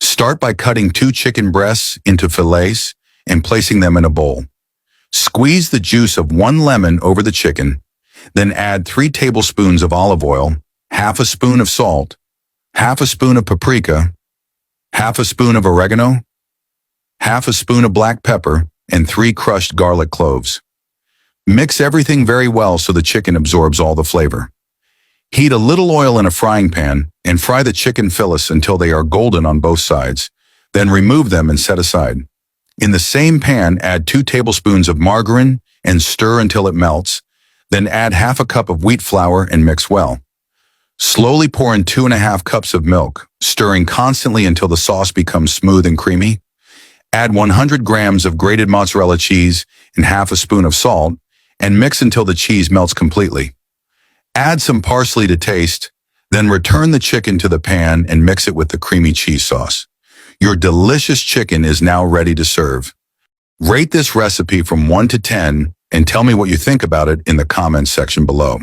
Start by cutting 2 chicken breasts into fillets and placing them in a bowl. Squeeze the juice of 1 lemon over the chicken, then add 3 tablespoons of olive oil, half a spoon of salt, half a spoon of paprika, half a spoon of oregano, half a spoon of black pepper, and 3 crushed garlic cloves. Mix everything very well so the chicken absorbs all the flavor. Heat a little oil in a frying pan and fry the chicken fillets until they are golden on both sides. Then remove them and set aside. In the same pan, add 2 tablespoons of margarine and stir until it melts. Then add half a cup of wheat flour and mix well. Slowly pour in 2½ cups of milk, stirring constantly until the sauce becomes smooth and creamy. Add 100 grams of grated mozzarella cheese and half a spoon of salt, and mix until the cheese melts completely. Add some parsley to taste, then return the chicken to the pan and mix it with the creamy cheese sauce. Your delicious chicken is now ready to serve. Rate this recipe from 1 to 10 and tell me what you think about it in the comments section below.